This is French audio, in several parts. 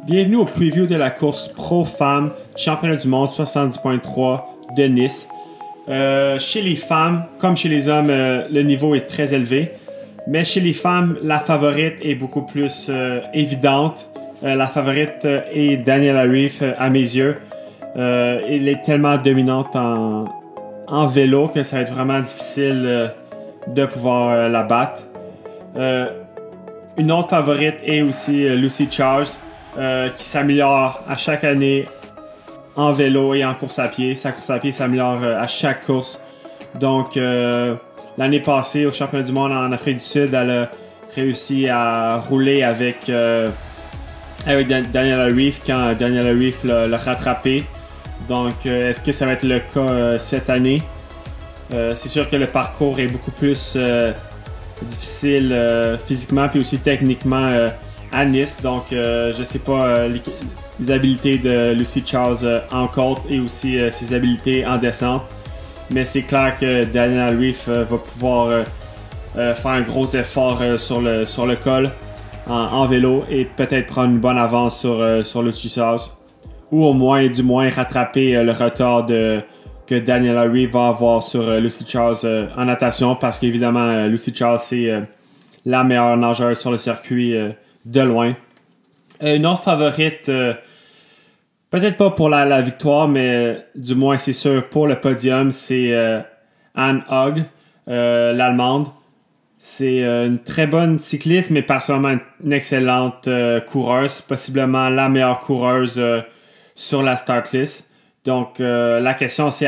Bienvenue au preview de la course Pro Femmes Championnat du monde 70.3 de Nice. Chez les femmes, comme chez les hommes, le niveau est très élevé. Mais chez les femmes, la favorite est beaucoup plus évidente. La favorite est Daniela Ryf à mes yeux. Elle est tellement dominante en vélo que ça va être vraiment difficile de pouvoir la battre. Une autre favorite est aussi Lucy Charles, qui s'améliore à chaque année en vélo et en course à pied. Sa course à pied s'améliore à chaque course. Donc, l'année passée, au championnat du monde en Afrique du Sud, elle a réussi à rouler avec Daniela Ryf quand Daniela Ryf l'a rattrapé. Donc, est-ce que ça va être le cas cette année? C'est sûr que le parcours est beaucoup plus difficile physiquement puis aussi techniquement à Nice. Donc, je ne sais pas les habiletés de Lucy Charles en côte et aussi ses habiletés en descente. Mais c'est clair que Daniela Ryf va pouvoir faire un gros effort sur le col en vélo et peut-être prendre une bonne avance sur Lucy Charles. Ou au moins, du moins, rattraper le retard que Daniela Ryf va avoir sur Lucy Charles en natation, parce qu'évidemment, Lucy Charles, c'est la meilleure nageuse sur le circuit de loin. Une autre favorite, peut-être pas pour la victoire, mais du moins, c'est sûr, pour le podium, c'est Anne Haug, l'Allemande. C'est une très bonne cycliste, mais personnellement une excellente coureuse, possiblement la meilleure coureuse sur la start list. Donc, la question, c'est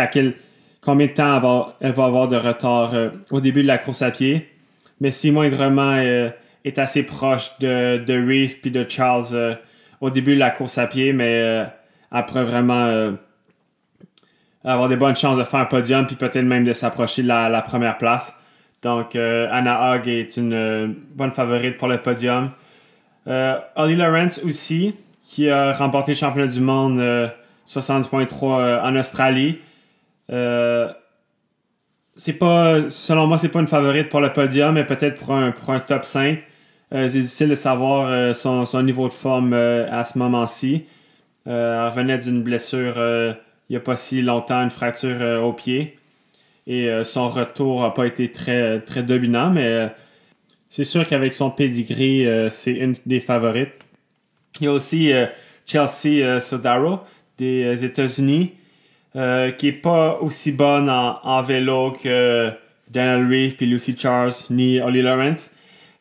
combien de temps elle va avoir de retard au début de la course à pied. Mais si moindrement est assez proche de Ryf puis de Charles au début de la course à pied, mais après vraiment avoir des bonnes chances de faire un podium puis peut-être même de s'approcher de la première place. Donc, Anna Haug est une bonne favorite pour le podium. Holly Lawrence aussi, qui a remporté le championnat du monde 70.3 en Australie. Selon moi, c'est pas une favorite pour le podium, mais peut-être pour un top 5. C'est difficile de savoir son niveau de forme à ce moment-ci. Elle revenait d'une blessure il n'y a pas si longtemps, une fracture au pied. Et son retour n'a pas été très, très dominant, mais c'est sûr qu'avec son pedigree, c'est une des favorites. Il y a aussi Chelsea Sodaro des États-Unis, qui n'est pas aussi bonne en vélo que Daniela Ryf puis Lucy Charles ni Holly Lawrence,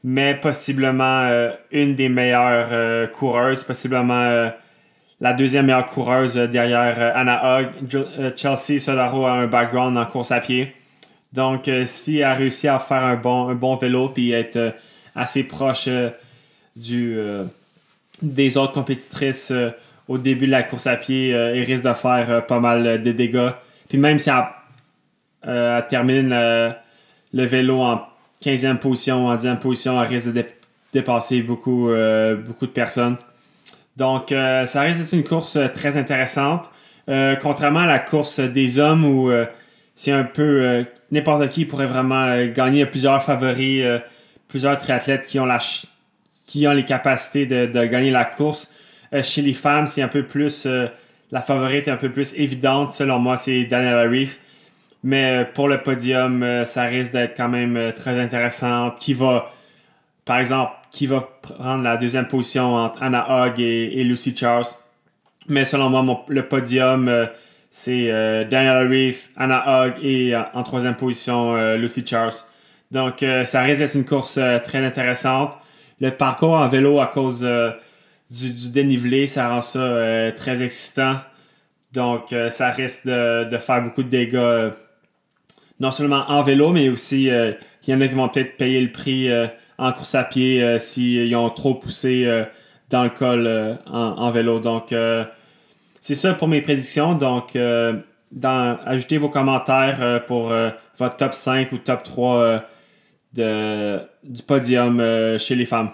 mais possiblement une des meilleures coureuses, possiblement la deuxième meilleure coureuse derrière Anna Haug. Chelsea Sodaro a un background en course à pied. Donc, si elle réussit à faire un bon vélo puis être assez proche des autres compétitrices au début de la course à pied, il risque de faire pas mal de dégâts. Puis même si elle termine le vélo en 15e position ou en 10e position, elle risque de dépasser beaucoup de personnes. Donc, ça risque d'être une course très intéressante. Contrairement à la course des hommes où c'est un peu n'importe qui pourrait vraiment gagner. Il y a plusieurs favoris, plusieurs triathlètes qui ont les capacités de gagner la course. Chez les femmes, c'est un peu plus la favorite est un peu plus évidente. Selon moi, c'est Daniela Ryf. Mais pour le podium, ça risque d'être quand même très intéressant. Par exemple, qui va prendre la deuxième position entre Anna Haug et Lucy Charles. Mais selon moi, le podium, c'est Daniela Ryf, Anna Haug et en troisième position, Lucy Charles. Donc, ça risque d'être une course très intéressante. Le parcours en vélo, à cause du dénivelé, ça rend ça très excitant. Donc, ça risque de faire beaucoup de dégâts, non seulement en vélo, mais aussi, il y en a qui vont peut-être payer le prix en course à pied s'ils ont trop poussé dans le col en vélo. Donc, c'est ça pour mes prédictions. Donc, ajoutez vos commentaires pour votre top 5 ou top 3 du podium chez les femmes.